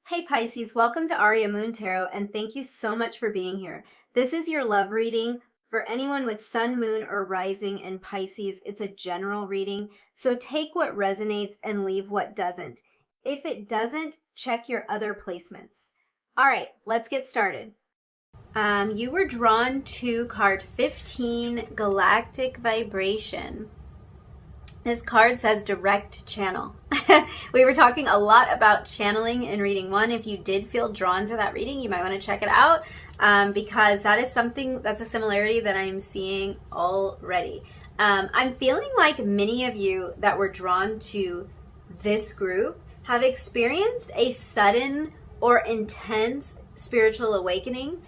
Hey Pisces, welcome to Aria Moon Tarot, and thank you so much for being here. This is your love reading for anyone with sun, moon, or rising in Pisces. It's a general reading, so take what resonates and leave what doesn't. If it doesn't, check your other placements. All right, let's get started. You were drawn to card 15, Galactic Vibration. This card says direct channel. We were talking a lot about channeling in reading 1. If you did feel drawn to that reading, you might want to check it out because that is something that's a similarity that I'm seeing already. I'm feeling like many of you that were drawn to this group have experienced a sudden or intense spiritual awakening.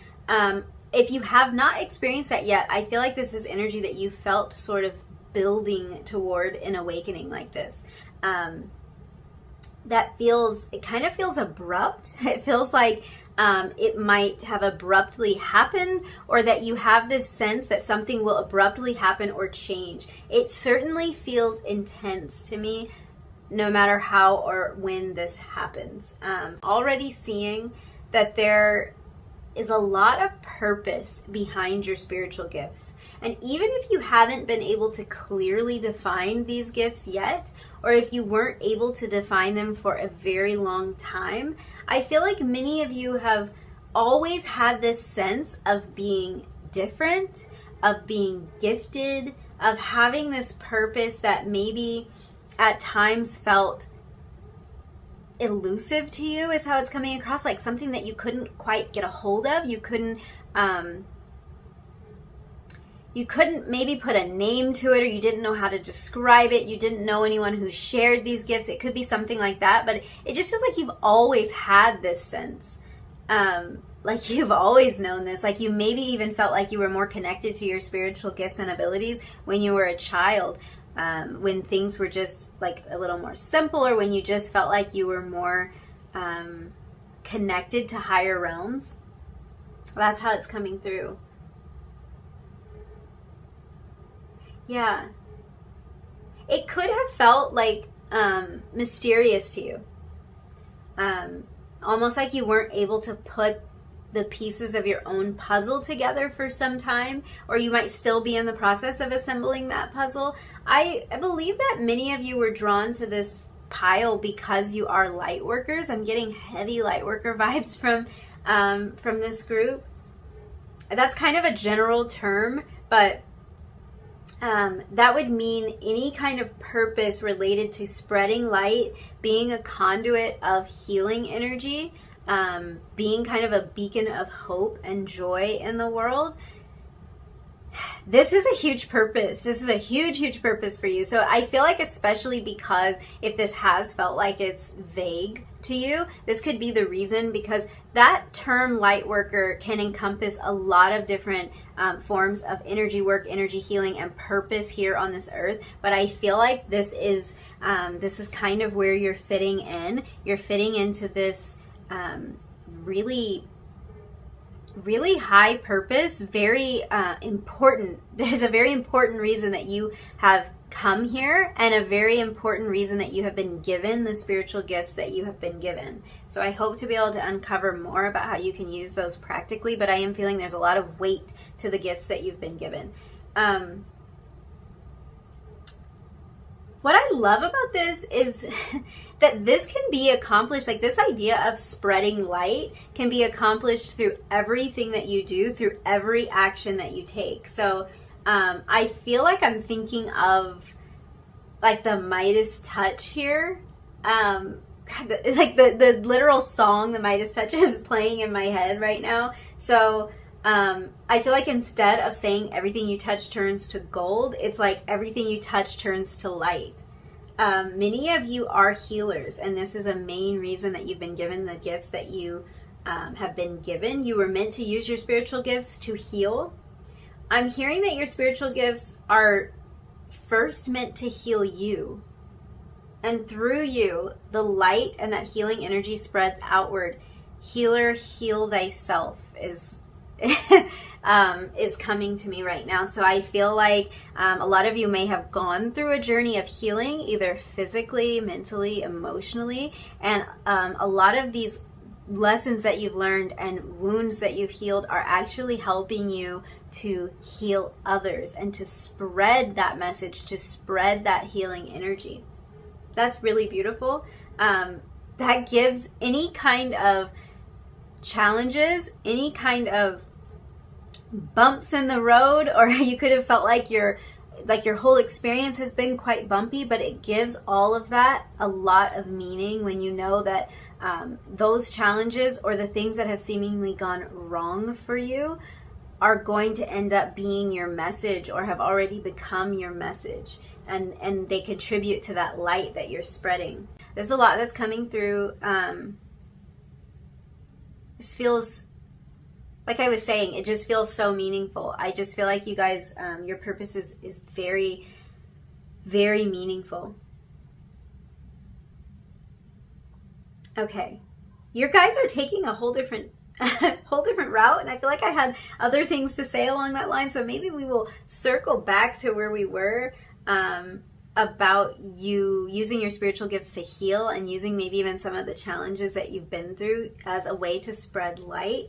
If you have not experienced that yet, I feel like this is energy that you felt sort of building toward an awakening like this. It kind of feels abrupt. It feels like it might have abruptly happened, or that you have this sense that something will abruptly happen or change. It certainly feels intense to me, no matter how or when this happens. Already seeing that there is a lot of purpose behind your spiritual gifts. And even if you haven't been able to clearly define these gifts yet, or if you weren't able to define them for a very long time, I feel like many of you have always had this sense of being different, of being gifted, of having this purpose that maybe at times felt elusive to you, is how it's coming across, like something that you couldn't quite get a hold of. You couldn't maybe put a name to it, or you didn't know how to describe it. You didn't know anyone who shared these gifts. It could be something like that, but it just feels like you've always had this sense. Like you've always known this. Like you maybe even felt like you were more connected to your spiritual gifts and abilities when you were a child, when things were just like a little more simple, or when you just felt like you were more connected to higher realms. That's how it's coming through. Yeah. It could have felt like mysterious to you. Almost like you weren't able to put the pieces of your own puzzle together for some time, or you might still be in the process of assembling that puzzle. I believe that many of you were drawn to this pile because you are light workers. I'm getting heavy light worker vibes from this group. That's kind of a general term, but that would mean any kind of purpose related to spreading light, being a conduit of healing energy, being kind of a beacon of hope and joy in the world. This is a huge purpose. This is a huge, huge purpose for you. So I feel like, especially because if this has felt like it's vague to you, this could be the reason, because that term light worker can encompass a lot of different forms of energy work, energy healing, and purpose here on this earth. But I feel like this is kind of where you're fitting in. You're fitting into this really high purpose, very important. There's a very important reason that you have come here, and a very important reason that you have been given the spiritual gifts that you have been given. So I hope to be able to uncover more about how you can use those practically, but I am feeling there's a lot of weight to the gifts that you've been given. What I love about this is that this can be accomplished, like this idea of spreading light can be accomplished through everything that you do, through every action that you take. So I feel like I'm thinking of like the Midas touch here. Like the literal song, the Midas touch, is playing in my head right now. So I feel like instead of saying everything you touch turns to gold, it's like everything you touch turns to light. Many of you are healers, and this is a main reason that you've been given the gifts that you have been given. You were meant to use your spiritual gifts to heal. I'm hearing that your spiritual gifts are first meant to heal you. And through you, the light and that healing energy spreads outward. Healer, heal thyself is coming to me right now. So I feel like a lot of you may have gone through a journey of healing, either physically, mentally, emotionally, and a lot of these lessons that you've learned and wounds that you've healed are actually helping you to heal others and to spread that message, to spread that healing energy. That's really beautiful. That gives any kind of challenges, any kind of bumps in the road, or you could have felt like your whole experience has been quite bumpy, but it gives all of that a lot of meaning when you know that those challenges or the things that have seemingly gone wrong for you are going to end up being your message or have already become your message, and they contribute to that light that you're spreading. There's a lot that's coming through. This feels, like I was saying, it just feels so meaningful. I just feel like you guys, your purpose is very, very meaningful. Okay, your guides are taking a whole different route, and I feel like I had other things to say along that line, so maybe we will circle back to where we were about you using your spiritual gifts to heal, and using maybe even some of the challenges that you've been through as a way to spread light.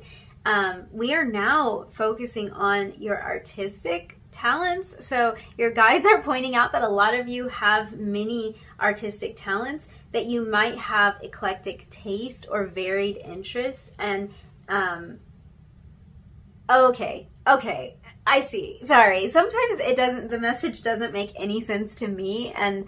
We are now focusing on your artistic talents. So your guides are pointing out that a lot of you have many artistic talents, that you might have eclectic taste or varied interests. And okay, I see. Sorry. Sometimes the message doesn't make any sense to me, and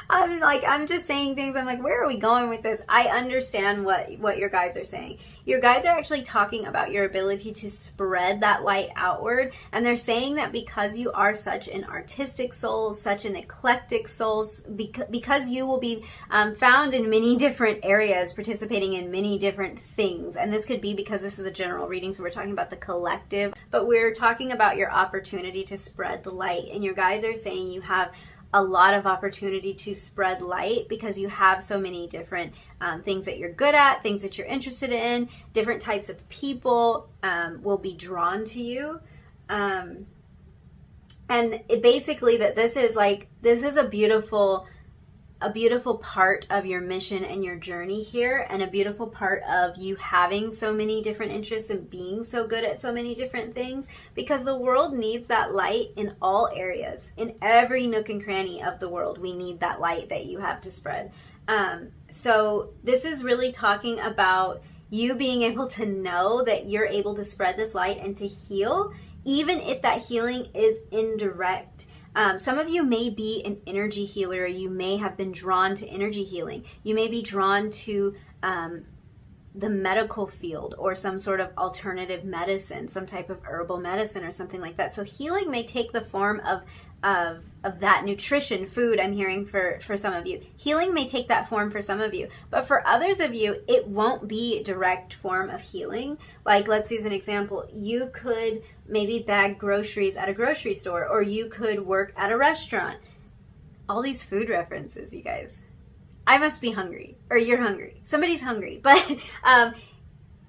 I'm just saying things. I'm like, where are we going with this? I understand what your guides are saying. Your guides are actually talking about your ability to spread that light outward. And they're saying that because you are such an artistic soul, such an eclectic soul, because you will be found in many different areas, participating in many different things. And this could be because this is a general reading, so we're talking about the collective, but we're talking about your opportunity to spread the light. And your guides are saying you have a lot of opportunity to spread light because you have so many different things that you're good at, things that you're interested in. Different types of people will be drawn to you. And it basically that this is a beautiful part of your mission and your journey here, and a beautiful part of you having so many different interests and being so good at so many different things, because the world needs that light in all areas. In every nook and cranny of the world, we need that light that you have to spread. So this is really talking about you being able to know that you're able to spread this light and to heal, even if that healing is indirect. Some of you may be an energy healer. You may have been drawn to energy healing. You may be drawn to the medical field, or some sort of alternative medicine, some type of herbal medicine or something like that. So healing may take the form of that nutrition, food, I'm hearing for some of you. Healing may take that form for some of you, but for others of you, it won't be a direct form of healing. Like, let's use an example. You could maybe bag groceries at a grocery store, or you could work at a restaurant. All these food references, you guys. I must be hungry, or you're hungry. Somebody's hungry. But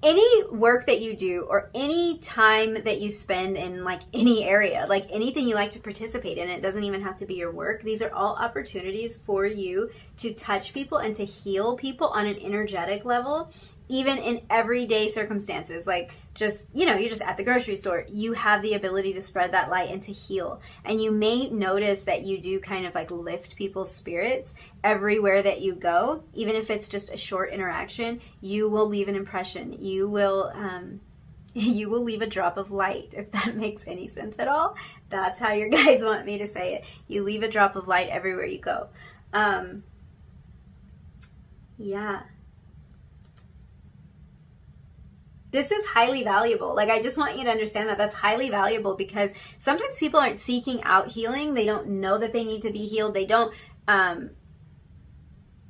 any work that you do, or any time that you spend in like any area, like anything you like to participate in, it doesn't even have to be your work. These are all opportunities for you to touch people and to heal people on an energetic level, even in everyday circumstances. Like, just, you're just at the grocery store, you have the ability to spread that light and to heal. And you may notice that you do kind of like lift people's spirits everywhere that you go. Even if it's just a short interaction, you will leave an impression. You will leave a drop of light, if that makes any sense at all. That's how your guides want me to say it. You leave a drop of light everywhere you go. Yeah. This is highly valuable. Like, I just want you to understand that that's highly valuable, because sometimes people aren't seeking out healing. They don't know that they need to be healed. They don't,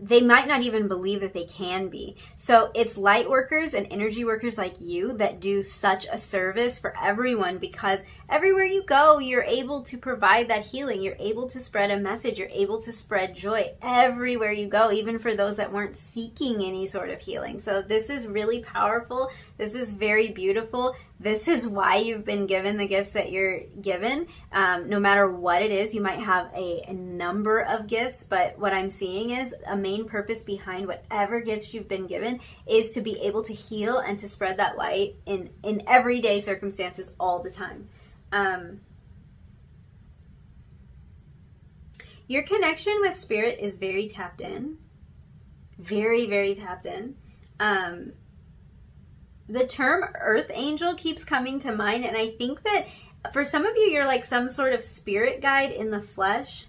they might not even believe that they can be. So it's light workers and energy workers like you that do such a service for everyone, because everywhere you go, you're able to provide that healing. You're able to spread a message. You're able to spread joy everywhere you go, even for those that weren't seeking any sort of healing. So this is really powerful. This is very beautiful. This is why you've been given the gifts that you're given. No matter what it is, you might have a number of gifts, but what I'm seeing is a main purpose behind whatever gifts you've been given is to be able to heal and to spread that light in everyday circumstances all the time. Your connection with spirit is very tapped in. Very, very tapped in. The term earth angel keeps coming to mind, and I think that for some of you, you're like some sort of spirit guide in the flesh.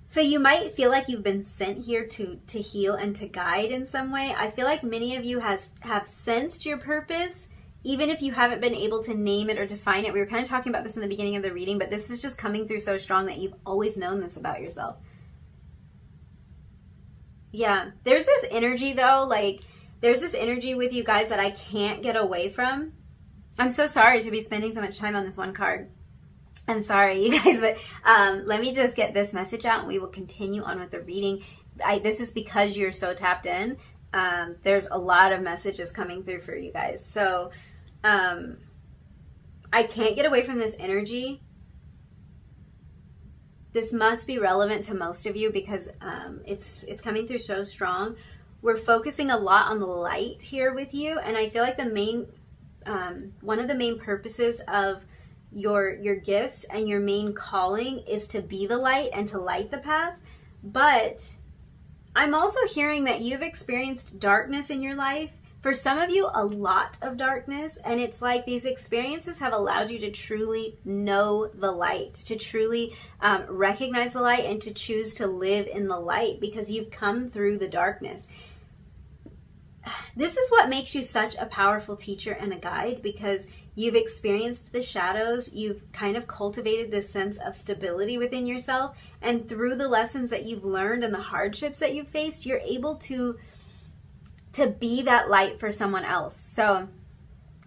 So you might feel like you've been sent here to heal and to guide in some way. I feel like many of you have sensed your purpose, even if you haven't been able to name it or define it. We were kind of talking about this in the beginning of the reading, but this is just coming through so strong that you've always known this about yourself. Yeah, there's this energy though, like there's this energy with you guys that I can't get away from. I'm so sorry to be spending so much time on this one card. I'm sorry, you guys, but let me just get this message out and we will continue on with the reading. This is because you're so tapped in. There's a lot of messages coming through for you guys. So I can't get away from this energy. This must be relevant to most of you because it's coming through so strong. We're focusing a lot on the light here with you, and I feel like the main one of the main purposes of your gifts and your main calling is to be the light and to light the path. But I'm also hearing that you've experienced darkness in your life. For some of you, a lot of darkness, and it's like these experiences have allowed you to truly know the light, to truly recognize the light, and to choose to live in the light because you've come through the darkness. This is what makes you such a powerful teacher and a guide, because you've experienced the shadows, you've kind of cultivated this sense of stability within yourself, and through the lessons that you've learned and the hardships that you've faced, you're able to be that light for someone else. So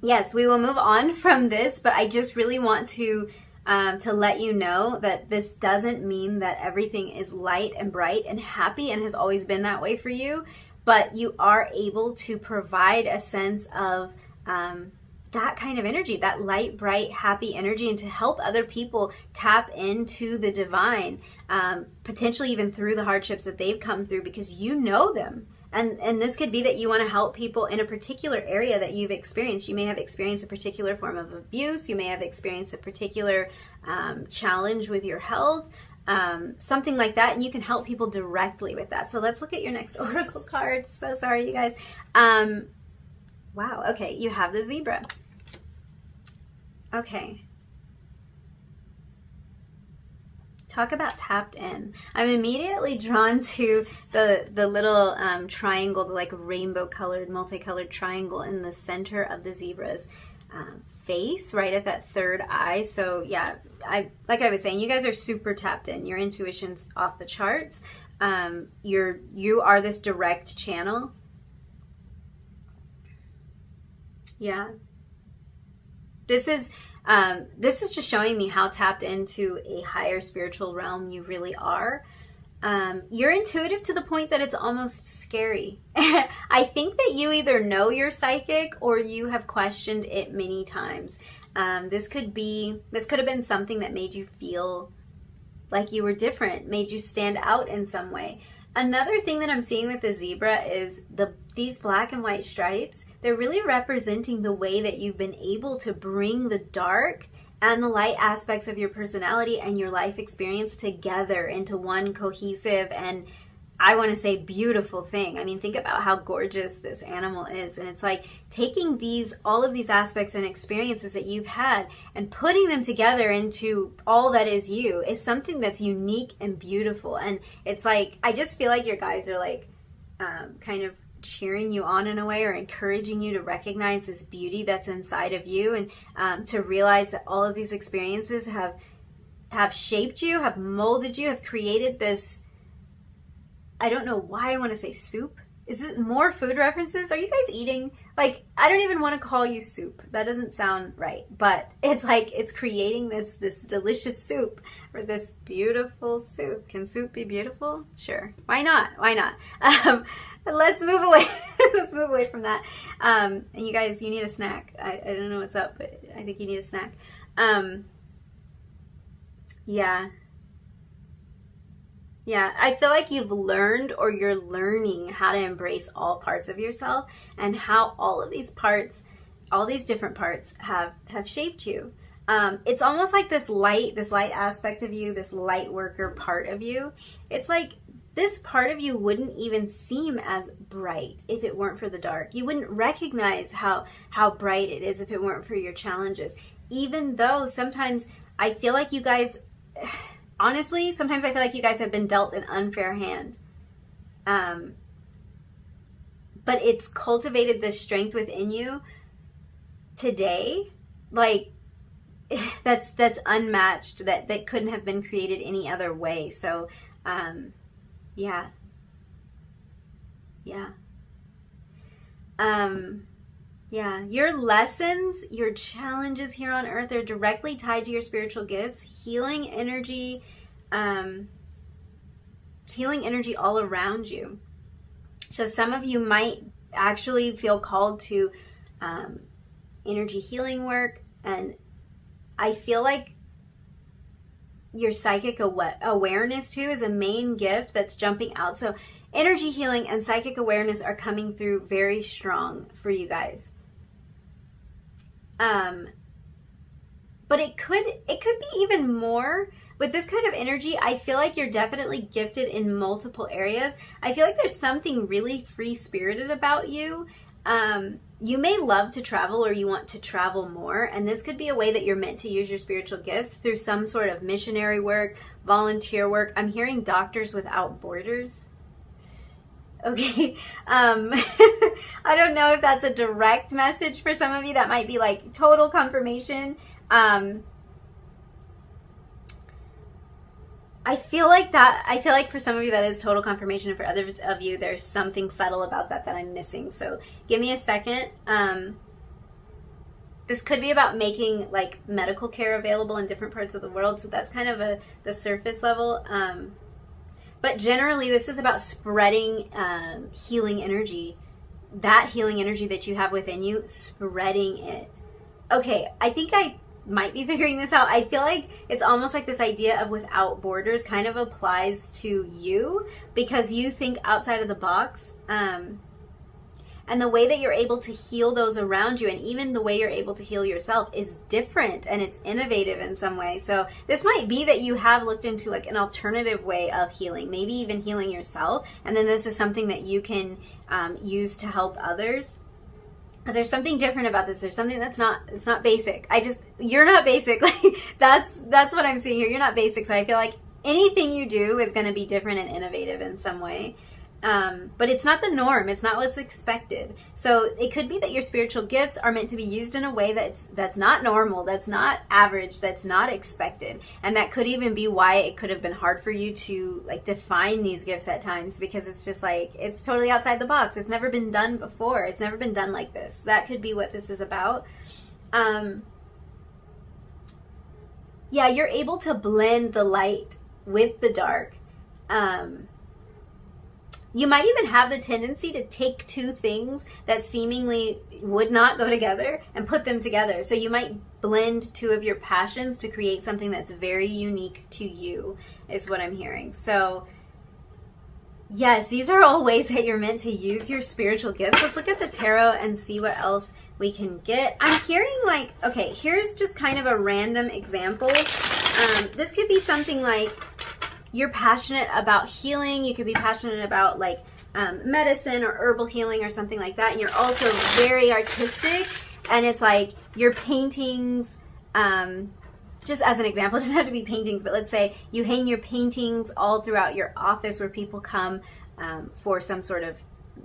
yes, we will move on from this, but I just really want to let you know that this doesn't mean that everything is light and bright and happy and has always been that way for you, but you are able to provide a sense of that kind of energy, that light, bright, happy energy, and to help other people tap into the divine, potentially even through the hardships that they've come through, because you know them. And this could be that you want to help people in a particular area that you've experienced. You may have experienced a particular form of abuse. You may have experienced a particular challenge with your health, something like that. And you can help people directly with that. So let's look at your next oracle card. So sorry, you guys. Wow. Okay. You have the zebra. Okay. Talk about tapped in. I'm immediately drawn to the little triangle, the like rainbow colored, multicolored triangle in the center of the zebra's face, right at that third eye. So yeah, like I was saying, you guys are super tapped in. Your intuition's off the charts. You are this direct channel. Yeah. This is just showing me how tapped into a higher spiritual realm you really are. You're intuitive to the point that it's almost scary. I think that you either know you're psychic or you have questioned it many times. This could have been something that made you feel like you were different, made you stand out in some way. Another thing that I'm seeing with the zebra is these black and white stripes. They're really representing the way that you've been able to bring the dark and the light aspects of your personality and your life experience together into one cohesive and, I want to say, beautiful thing. I mean, think about how gorgeous this animal is. And it's like taking all of these aspects and experiences that you've had and putting them together into all that is you is something that's unique and beautiful. And it's like, I just feel like your guides are like kind of cheering you on in a way, or encouraging you to recognize this beauty that's inside of you, and to realize that all of these experiences have shaped you, have molded you, have created this, I don't know why I want to say soup, Is it more food references? Are you guys eating? Like, I don't even want to call you soup. That doesn't sound right. But it's like it's creating this delicious soup, or this beautiful soup. Can soup be beautiful? Sure. Why not? Why not? Let's move away. Let's move away from that. And you guys, you need a snack. I don't know what's up, but I think you need a snack. Yeah. Yeah, I feel like you've learned, or you're learning how to embrace all parts of yourself, and how all of these parts, all these different parts have shaped you. It's almost like this light aspect of you, this light worker part of you. It's like this part of you wouldn't even seem as bright if it weren't for the dark. You wouldn't recognize how bright it is if it weren't for your challenges. Even though sometimes I feel like you guys... Honestly, sometimes I feel like you guys have been dealt an unfair hand. But it's cultivated this strength within you today, like that's unmatched, that couldn't have been created any other way. So, yeah. Your lessons, your challenges here on earth are directly tied to your spiritual gifts, healing energy all around you. So some of you might actually feel called to energy healing work, and I feel like your psychic awareness too is a main gift that's jumping out. So energy healing and psychic awareness are coming through very strong for you guys. But it could be even more with this kind of energy. I feel like you're definitely gifted in multiple areas. I feel like there's something really free-spirited about you. You may love to travel, or you want to travel more, and this could be a way that you're meant to use your spiritual gifts through some sort of missionary work, volunteer work. I'm hearing Doctors Without Borders. Okay, I don't know if that's a direct message for some of you. That might be like total confirmation. I feel like for some of you that is total confirmation, and for others of you there's something subtle about that I'm missing. So give me a second. This could be about making like medical care available in different parts of the world. So that's kind of the surface level. But generally, this is about spreading healing energy, that healing energy that you have within you, spreading it. Okay, I think I might be figuring this out. I feel like it's almost like this idea of without borders kind of applies to you, because you think outside of the box. And the way that you're able to heal those around you, and even the way you're able to heal yourself, is different, and it's innovative in some way. So this might be that you have looked into like an alternative way of healing, maybe even healing yourself, and then this is something that you can use to help others. Because there's something different about this. There's something it's not basic. You're not basic. Like that's what I'm seeing here. You're not basic. So I feel like anything you do is going to be different and innovative in some way. But it's not the norm. It's not what's expected. So it could be that your spiritual gifts are meant to be used in a way that's not normal, that's not average, that's not expected. And that could even be why it could have been hard for you to like define these gifts at times, because it's just like, it's totally outside the box. It's never been done before. It's never been done like this. That could be what this is about. Yeah, you're able to blend the light with the dark. You might even have the tendency to take two things that seemingly would not go together and put them together. So you might blend two of your passions to create something that's very unique to you, is what I'm hearing. So yes, these are all ways that you're meant to use your spiritual gifts. Let's look at the tarot and see what else we can get. I'm hearing like, okay, here's just kind of a random example. This could be something like, you're passionate about healing. You could be passionate about like medicine or herbal healing or something like that. And you're also very artistic. And it's like your paintings, just as an example, it doesn't have to be paintings, but let's say you hang your paintings all throughout your office where people come for some sort of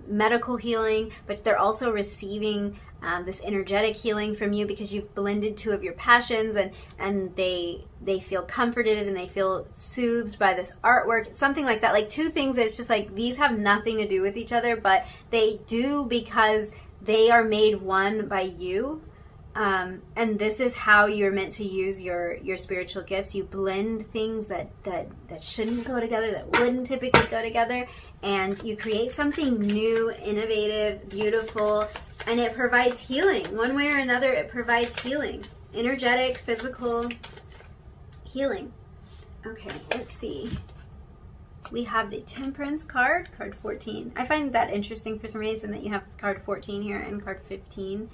medical healing, but they're also receiving this energetic healing from you because you've blended two of your passions, and they feel comforted and they feel soothed by this artwork, something like that. Like two things that's just like, these have nothing to do with each other, but they do because they are made one by you. And this is how you're meant to use your spiritual gifts. You blend things that shouldn't go together, that wouldn't typically go together, and you create something new, innovative, beautiful, and it provides healing. One way or another, it provides healing. Energetic, physical healing. Okay, let's see. We have the Temperance card, card 14. I find that interesting for some reason that you have card 14 here and card 15.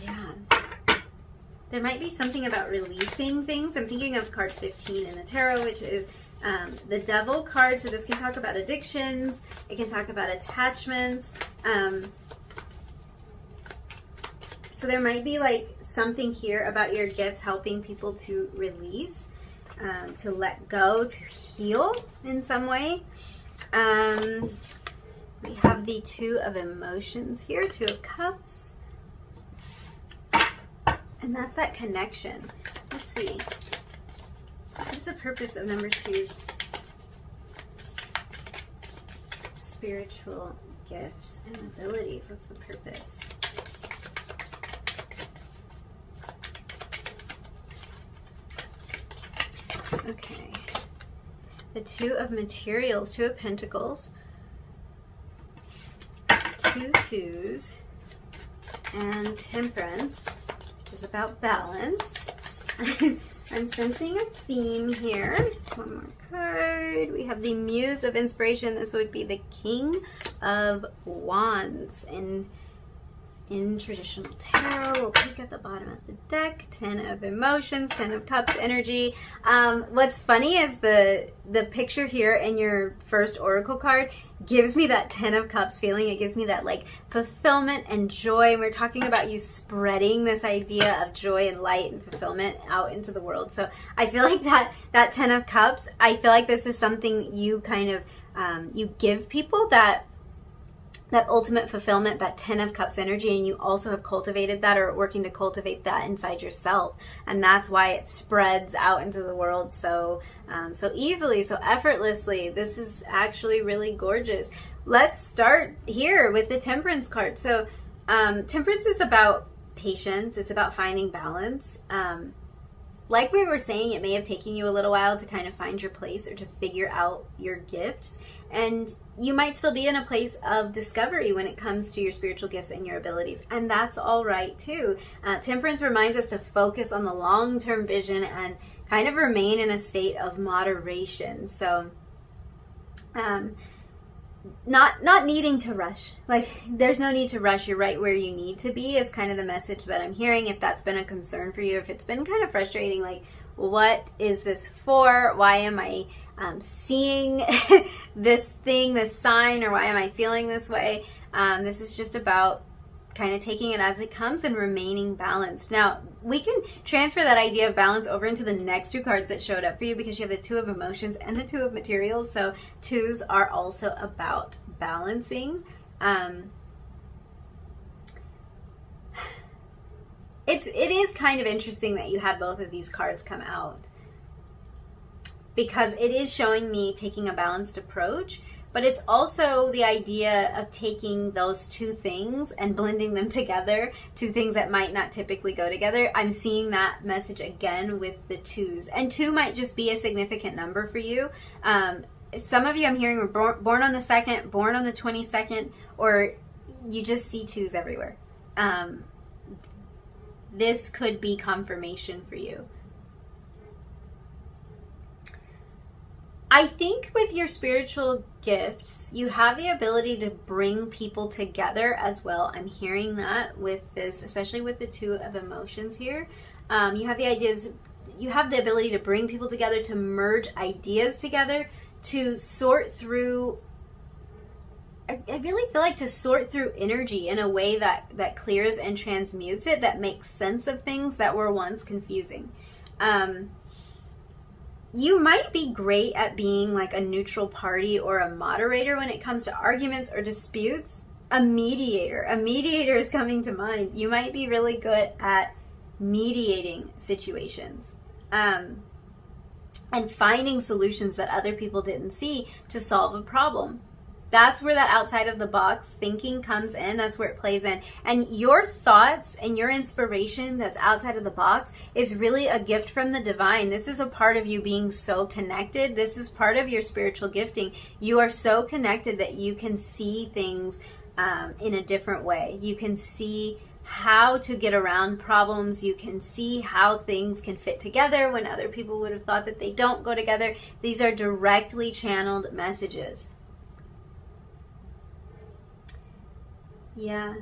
Yeah. There might be something about releasing things. I'm thinking of card 15 in the tarot, which is the Devil card. So this can talk about addictions. It can talk about attachments. So there might be like something here about your gifts helping people to release, to let go, to heal in some way. We have the Two of Emotions here, Two of Cups. And that's that connection. Let's see. What is the purpose of number 2's spiritual gifts and abilities? What's the purpose? Okay. The Two of Materials, Two of Pentacles, two twos, and Temperance, which is about balance. I'm sensing a theme here. One more card. We have the Muse of Inspiration. This would be the King of Wands. And in traditional tarot, we'll peek at the bottom of the deck. 10 of Emotions, 10 of Cups energy. What's funny is the picture here in your first oracle card gives me that 10 of Cups feeling. It gives me that like fulfillment and joy. And we're talking about you spreading this idea of joy and light and fulfillment out into the world. So I feel like that 10 of Cups, I feel like this is something you kind of, you give people that ultimate fulfillment, that 10 of Cups energy, and you also have cultivated that or are working to cultivate that inside yourself. And that's why it spreads out into the world so easily, so effortlessly. This is actually really gorgeous. Let's start here with the Temperance card. So Temperance is about patience. It's about finding balance. Like we were saying, it may have taken you a little while to kind of find your place or to figure out your gifts. And you might still be in a place of discovery when it comes to your spiritual gifts and your abilities. And that's all right too. Temperance reminds us to focus on the long-term vision and kind of remain in a state of moderation. So not needing to rush. Like, there's no need to rush. You're right where you need to be is kind of the message that I'm hearing. If that's been a concern for you, if it's been kind of frustrating, like, what is this for? Why am I seeing this thing, this sign, or why am I feeling this way? This is just about kind of taking it as it comes and remaining balanced. Now, we can transfer that idea of balance over into the next two cards that showed up for you, because you have the Two of Emotions and the Two of Materials. So twos are also about balancing. It is kind of interesting that you had both of these cards come out, because it is showing me taking a balanced approach, but it's also the idea of taking those two things and blending them together, two things that might not typically go together. I'm seeing that message again with the twos, and two might just be a significant number for you. Some of you I'm hearing were born on the 2nd, born on the 22nd, or you just see twos everywhere. This could be confirmation for you. I think with your spiritual gifts, you have the ability to bring people together as well. I'm hearing that with this, especially with the Two of Emotions here. You have the ability to bring people together, to merge ideas together, to sort through, I really feel like to sort through energy in a way that clears and transmutes it, that makes sense of things that were once confusing. you might be great at being like a neutral party or a moderator when it comes to arguments or disputes. A mediator is coming to mind. You might be really good at mediating situations and finding solutions that other people didn't see to solve a problem. That's where that outside of the box thinking comes in. That's where it plays in. And your thoughts and your inspiration that's outside of the box is really a gift from the divine. This is a part of you being so connected. This is part of your spiritual gifting. You are so connected that you can see things in a different way. You can see how to get around problems. You can see how things can fit together when other people would have thought that they don't go together. These are directly channeled messages. Yeah,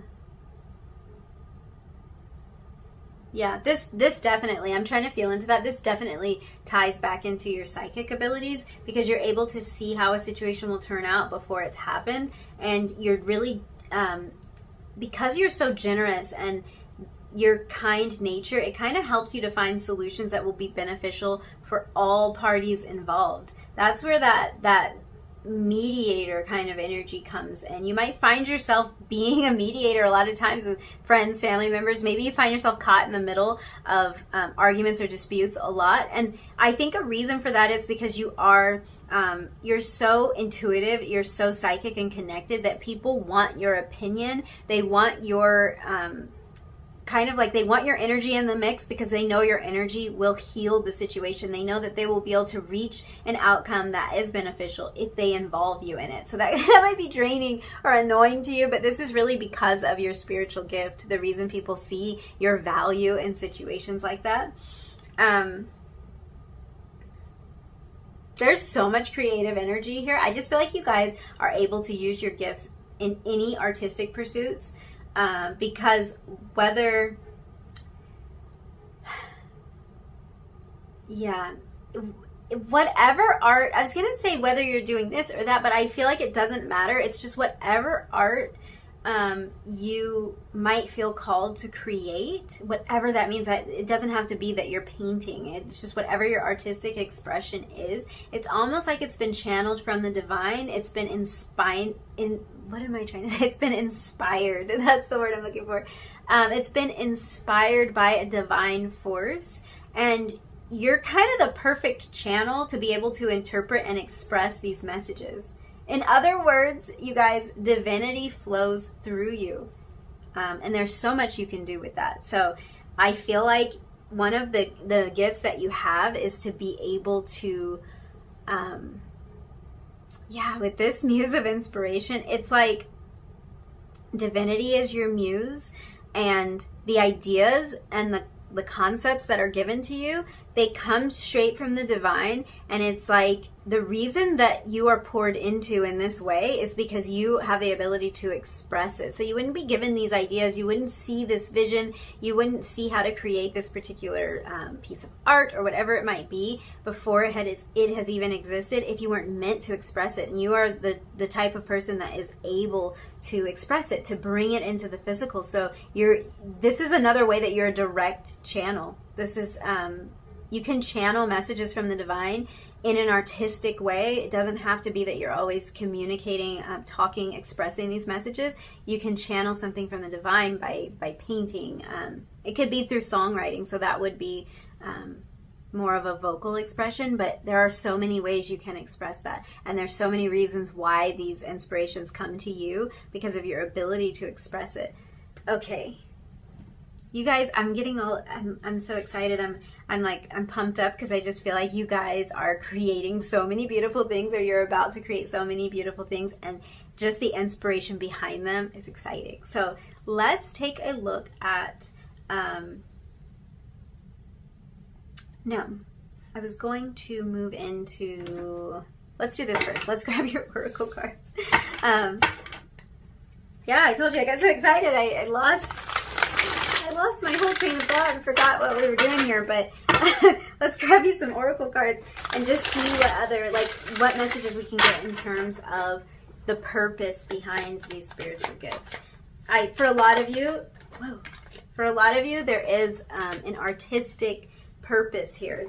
this definitely, I'm trying to feel into that. This definitely ties back into your psychic abilities, because you're able to see how a situation will turn out before it's happened. And you're really, because you're so generous and your kind nature, it kind of helps you to find solutions that will be beneficial for all parties involved. That's where that mediator kind of energy comes in. You might find yourself being a mediator a lot of times with friends, family members. Maybe you find yourself caught in the middle of arguments or disputes a lot. And I think a reason for that is because you are you're so intuitive, you're so psychic and connected that people want your opinion. They want your kind of like, they want your energy in the mix because they know your energy will heal the situation. They know that they will be able to reach an outcome that is beneficial if they involve you in it. So that might be draining or annoying to you, but this is really because of your spiritual gift, the reason people see your value in situations like that. There's so much creative energy here. I just feel like you guys are able to use your gifts in any artistic pursuits. Because whatever art, I was going to say whether you're doing this or that, but I feel like it doesn't matter. It's just whatever art you might feel called to create, whatever that means. That it doesn't have to be that you're painting. It's just whatever your artistic expression is. It's almost like it's been channeled from the divine. It's been inspired. What am I trying to say? It's been inspired. That's the word I'm looking for. It's been inspired by a divine force, and you're kind of the perfect channel to be able to interpret and express these messages. In other words, you guys, divinity flows through you. And there's so much you can do with that. So I feel like one of the gifts that you have is to be able to, with this muse of inspiration, it's like divinity is your muse, and the ideas and the concepts that are given to you, they come straight from the divine. And it's like the reason that you are poured into in this way is because you have the ability to express it. So you wouldn't be given these ideas, you wouldn't see this vision, you wouldn't see how to create this particular piece of art or whatever it might be before it has even existed if you weren't meant to express it. And you are the type of person that is able to express it, to bring it into the physical. So this is another way that you're a direct channel. This is you can channel messages from the divine in an artistic way. It doesn't have to be that you're always communicating, talking, expressing these messages. You can channel something from the divine by painting. It could be through songwriting, so that would be more of a vocal expression, but there are so many ways you can express that. And there's so many reasons why these inspirations come to you, because of your ability to express it. Okay. You guys, I'm so excited. I'm pumped up because I just feel like you guys are creating so many beautiful things, or you're about to create so many beautiful things, and just the inspiration behind them is exciting. So let's take a look at, I was going to move into, let's do this first. Let's grab your oracle cards. I told you I got so excited. I lost my whole train of thought and forgot what we were doing here, but let's grab you some oracle cards and just see what messages we can get in terms of the purpose behind these spiritual gifts. For a lot of you, there is an artistic purpose here.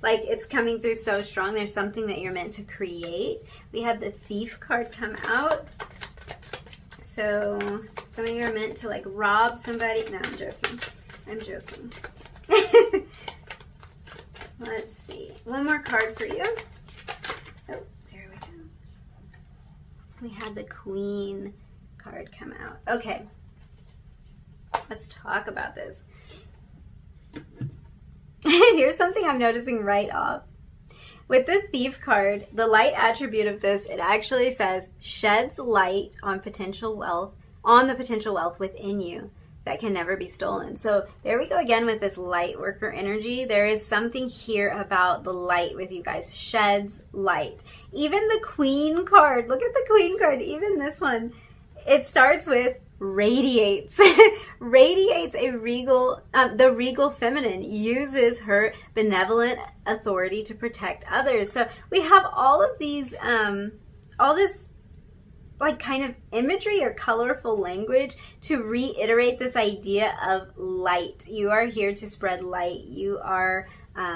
Like, it's coming through so strong. There's something that you're meant to create. We had the Thief card come out. So some of you are meant to like rob somebody. No, I'm joking. I'm joking. Let's see. One more card for you. Oh, there we go. We had the Queen card come out. Okay. Let's talk about this. Here's something I'm noticing right off. With the Thief card, the light attribute of this, it actually says sheds light on potential wealth, on the potential wealth within you that can never be stolen. So there we go again with this light worker energy. There is something here about the light with you guys. Sheds light. Even the Queen card, look at the Queen card, even this one. It starts with radiates. Radiates a regal, the regal feminine uses her benevolent authority to protect others. So we have all of these, all this like kind of imagery or colorful language to reiterate this idea of light. You are here to spread light. You are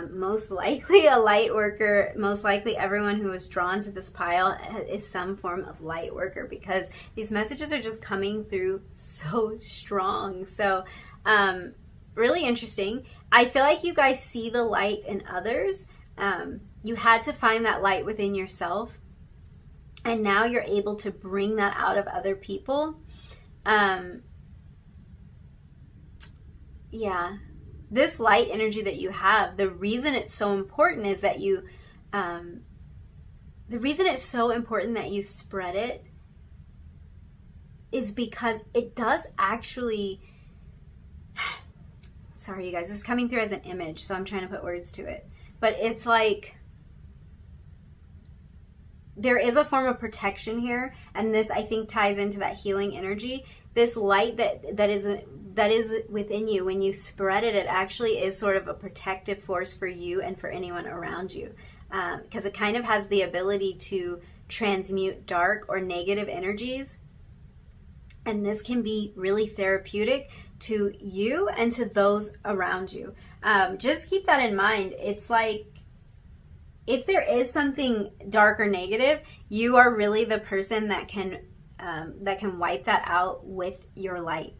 most likely a light worker. Most likely everyone who is drawn to this pile is some form of light worker, because these messages are just coming through so strong. So really interesting. I feel like you guys see the light in others. You had to find that light within yourself, and now you're able to bring that out of other people. Yeah. This light energy that you have, the reason it's so important is that you, the reason it's so important that you spread it is because it does actually, sorry you guys, this is coming through as an image, so I'm trying to put words to it. But it's like, there is a form of protection here, and this I think ties into that healing energy. This light that is within you, when you spread it, it actually is sort of a protective force for you and for anyone around you, because it kind of has the ability to transmute dark or negative energies, and this can be really therapeutic to you and to those around you. Just keep that in mind. It's like, if there is something dark or negative, you are really the person that can wipe that out with your light.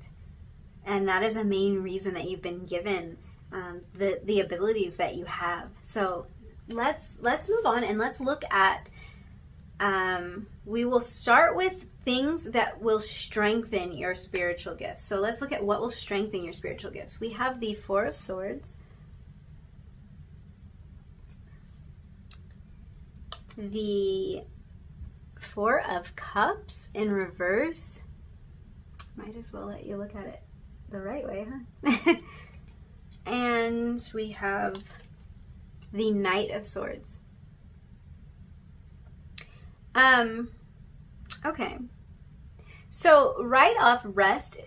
And that is a main reason that you've been given the abilities that you have. So let's move on and let's look at, we will start with things that will strengthen your spiritual gifts. So let's look at what will strengthen your spiritual gifts. We have the Four of Swords, the Four of Cups in reverse. Might as well let you look at it the right way, huh? And we have the Knight of Swords. Okay. So right off, rest.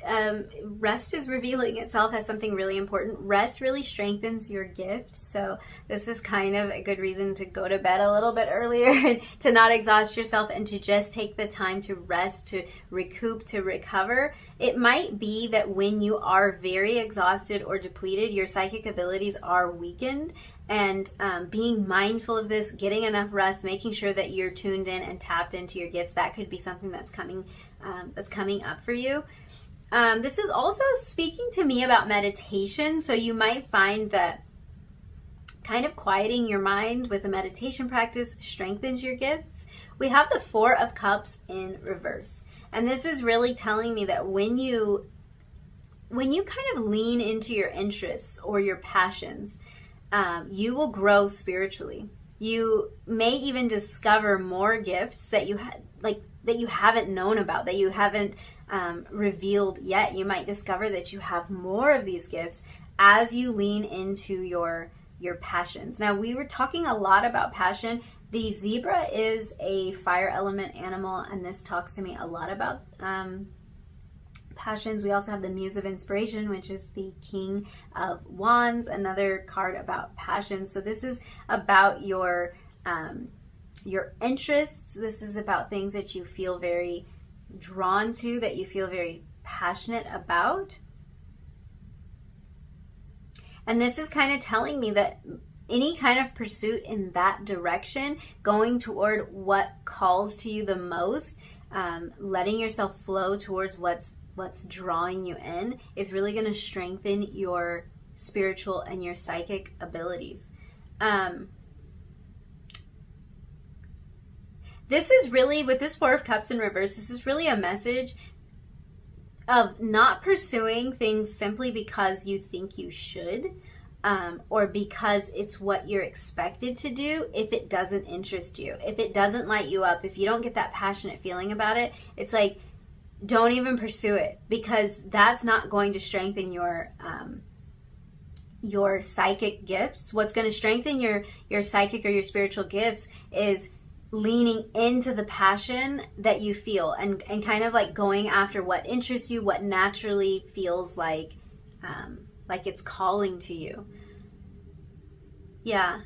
Rest is revealing itself as something really important. Rest really strengthens your gift. So this is kind of a good reason to go to bed a little bit earlier, to not exhaust yourself, and to just take the time to rest, to recoup, to recover. It might be that when you are very exhausted or depleted, your psychic abilities are weakened. And being mindful of this, getting enough rest, making sure that you're tuned in and tapped into your gifts, that could be something that's coming up for you. This is also speaking to me about meditation. So you might find that kind of quieting your mind with a meditation practice strengthens your gifts. We have the Four of Cups in reverse. And this is really telling me that when you kind of lean into your interests or your passions, you will grow spiritually. You may even discover more gifts that you that you haven't known about, that you haven't revealed yet. You might discover that you have more of these gifts as you lean into your passions. Now, we were talking a lot about passion. The zebra is a fire element animal, and this talks to me a lot about passions. We also have the Muse of Inspiration, which is the King of Wands, another card about passion. So this is about your interests. This is about things that you feel very drawn to, that you feel very passionate about. And this is kind of telling me that any kind of pursuit in that direction, going toward what calls to you the most, letting yourself flow towards what's drawing you in, is really going to strengthen your spiritual and your psychic abilities. This is really, with this Four of Cups in reverse, this is really a message of not pursuing things simply because you think you should, or because it's what you're expected to do. If it doesn't interest you, if it doesn't light you up, if you don't get that passionate feeling about it, it's like, don't even pursue it, because that's not going to strengthen your psychic gifts. What's going to strengthen your psychic or your spiritual gifts is leaning into the passion that you feel, and kind of like going after what interests you, what naturally feels like it's calling to you. Yeah.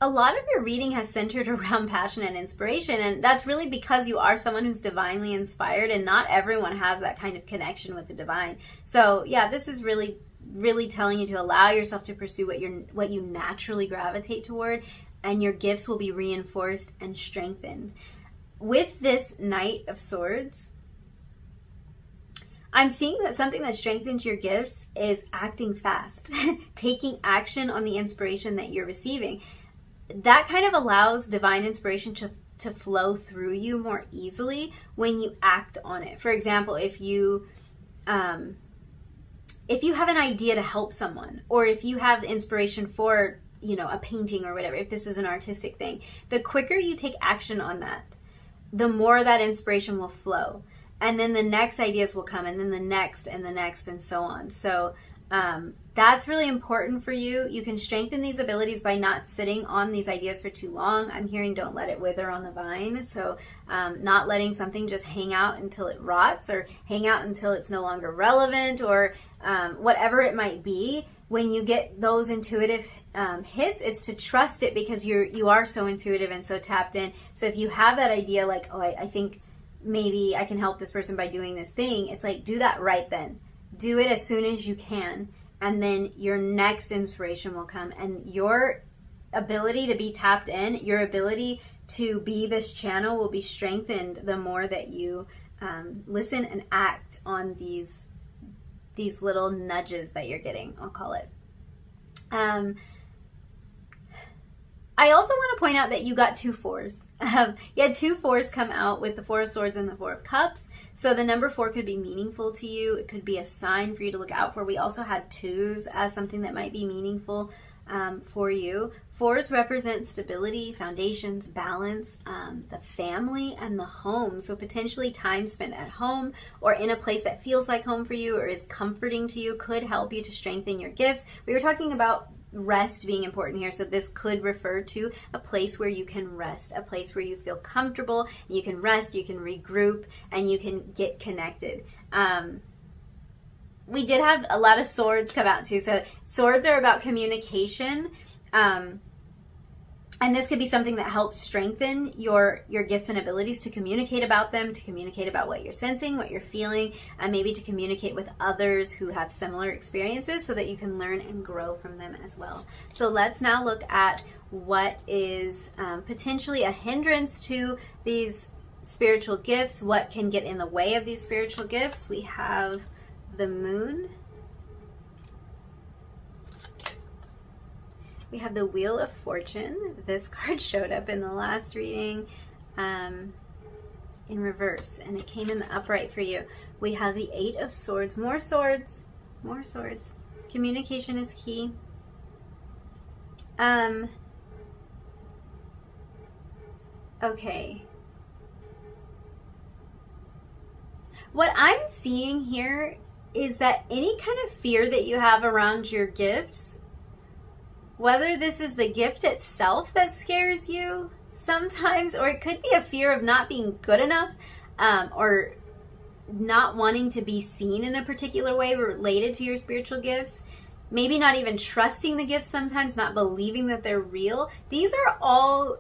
A lot of your reading has centered around passion and inspiration, and that's really because you are someone who's divinely inspired, and not everyone has that kind of connection with the divine. So yeah, this is really, really telling you to allow yourself to pursue what you naturally gravitate toward, and your gifts will be reinforced and strengthened. With this Knight of Swords, I'm seeing that something that strengthens your gifts is acting fast, taking action on the inspiration that you're receiving. That kind of allows divine inspiration to flow through you more easily when you act on it. For example, if you have an idea to help someone, or if you have inspiration for, a painting or whatever, if this is an artistic thing, the quicker you take action on that, the more that inspiration will flow. And then the next ideas will come, and then the next, and so on. So that's really important for you. You can strengthen these abilities by not sitting on these ideas for too long. I'm hearing don't let it wither on the vine. So not letting something just hang out until it rots, or hang out until it's no longer relevant, or whatever it might be. When you get those intuitive hits, it's to trust it, because you are so intuitive and so tapped in. So if you have that idea, like, oh, I think maybe I can help this person by doing this thing, it's like, do that right then. Do it as soon as you can, and then your next inspiration will come, and your ability to be tapped in, your ability to be this channel will be strengthened the more that you listen and act on these little nudges that you're getting, I'll call it. I also want to point out that you got 2 4s. You had 2 4s come out with the Four of Swords and the Four of Cups. So the number 4 could be meaningful to you. It could be a sign for you to look out for. We also had 2s as something that might be meaningful for you. 4s represent stability, foundations, balance, the family, and the home. So potentially time spent at home or in a place that feels like home for you or is comforting to you could help you to strengthen your gifts. We were talking about rest being important here, so this could refer to a place where you can rest, a place where you feel comfortable, you can rest, you can regroup, and you can get connected. We did have a lot of swords come out too, so swords are about communication, and this could be something that helps strengthen your gifts and abilities to communicate about them, to communicate about what you're sensing, what you're feeling, and maybe to communicate with others who have similar experiences so that you can learn and grow from them as well. So let's now look at what is potentially a hindrance to these spiritual gifts, what can get in the way of these spiritual gifts. We have the Moon. We have the Wheel of Fortune. This card showed up in the last reading in reverse, and it came in the upright for you. We have the 8 of Swords. More swords. More swords. Communication is key. Okay. What I'm seeing here is that any kind of fear that you have around your gifts, whether this is the gift itself that scares you sometimes, or it could be a fear of not being good enough, or not wanting to be seen in a particular way related to your spiritual gifts, maybe not even trusting the gifts sometimes, not believing that they're real. These are all,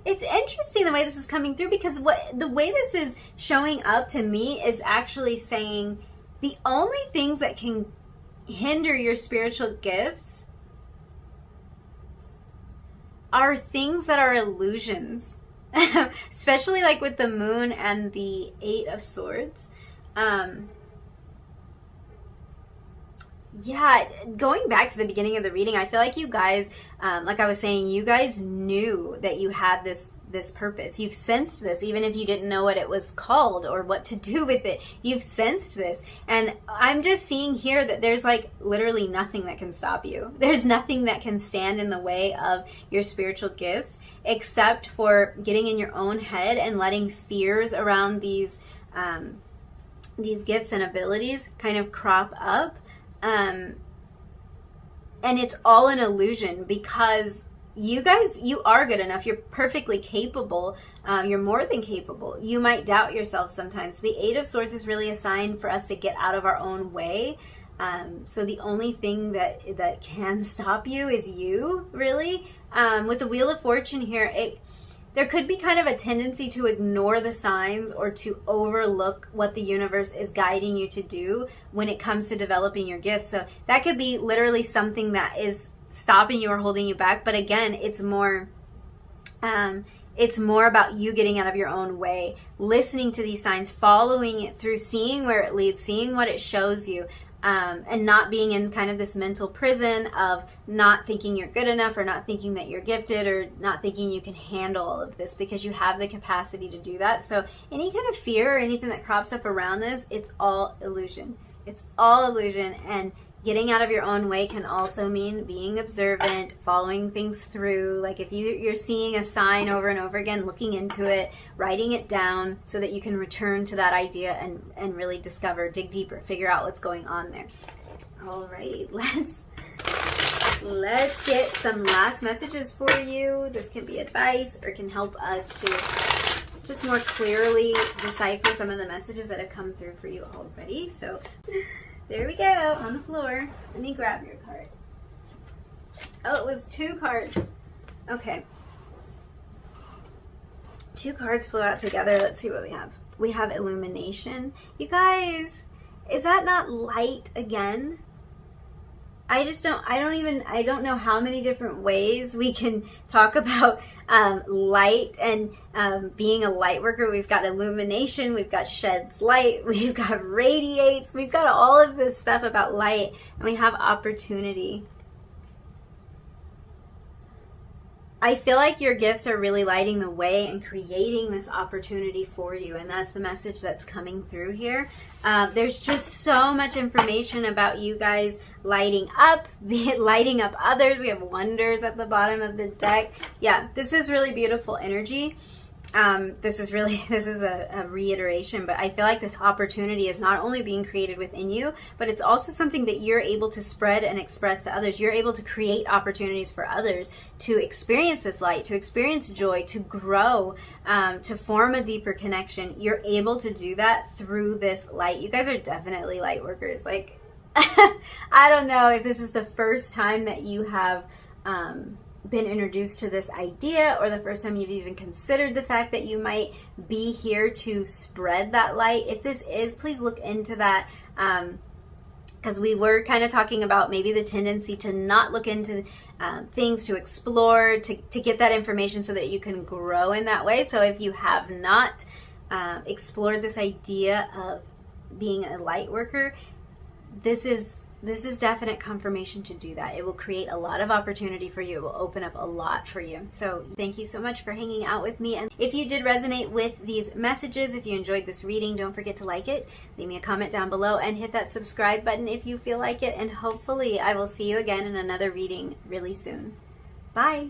it's interesting the way this is coming through, because the way this is showing up to me is actually saying The only things that can hinder your spiritual gifts are things that are illusions. Especially like with the moon and the 8 of Swords. Yeah, going back to the beginning of the reading, I feel like you guys, like I was saying, you guys knew that you had this purpose. You've sensed this, even if you didn't know what it was called or what to do with it. You've sensed this. And I'm just seeing here that there's like literally nothing that can stop you. There's nothing that can stand in the way of your spiritual gifts, except for getting in your own head and letting fears around these gifts and abilities kind of crop up. And it's all an illusion, because you guys, you are good enough. You're perfectly capable. You're more than capable. You might doubt yourself sometimes. The 8 of Swords is really a sign for us to get out of our own way. So the only thing that can stop you is you, really. With the Wheel of Fortune here, there could be kind of a tendency to ignore the signs or to overlook what the universe is guiding you to do when it comes to developing your gifts. So that could be literally something that is stopping you or holding you back. But again, it's more about you getting out of your own way, listening to these signs, following it through, seeing where it leads, seeing what it shows you. And not being in kind of this mental prison of not thinking you're good enough, or not thinking that you're gifted, or not thinking you can handle all of this, because you have the capacity to do that. So any kind of fear or anything that crops up around this, it's all illusion. It's all illusion. And getting out of your own way can also mean being observant, following things through. Like if you're seeing a sign over and over again, looking into it, writing it down so that you can return to that idea and really discover, dig deeper, figure out what's going on there. All right, let's get some last messages for you. This can be advice or can help us to just more clearly decipher some of the messages that have come through for you already. So there we go, on the floor. Let me grab your card. Oh, it was 2 cards. Okay. 2 cards flew out together. Let's see what we have. We have illumination. You guys, is that not light again? I don't know how many different ways we can talk about light and being a light worker. We've got illumination, we've got sheds light, we've got radiates, we've got all of this stuff about light, and we have opportunity. I feel like your gifts are really lighting the way and creating this opportunity for you, and that's the message that's coming through here. There's just so much information about you guys lighting up, lighting up others. We have wonders at the bottom of the deck. Yeah, this is really beautiful energy. This is a reiteration, but I feel like this opportunity is not only being created within you, but it's also something that you're able to spread and express to others. You're able to create opportunities for others to experience this light, to experience joy, to grow, to form a deeper connection. You're able to do that through this light. You guys are definitely light workers. Like, I don't know if this is the first time that you have been introduced to this idea, or the first time you've even considered the fact that you might be here to spread that light. If this is, please look into that, because we were kind of talking about maybe the tendency to not look into things, to explore, to get that information so that you can grow in that way. So if you have not explored this idea of being a light worker, this is definite confirmation to do that. It will create a lot of opportunity for you. It will open up a lot for you. So thank you so much for hanging out with me. And if you did resonate with these messages, if you enjoyed this reading, don't forget to like it, leave me a comment down below, and hit that subscribe button if you feel like it. And hopefully I will see you again in another reading really soon. Bye.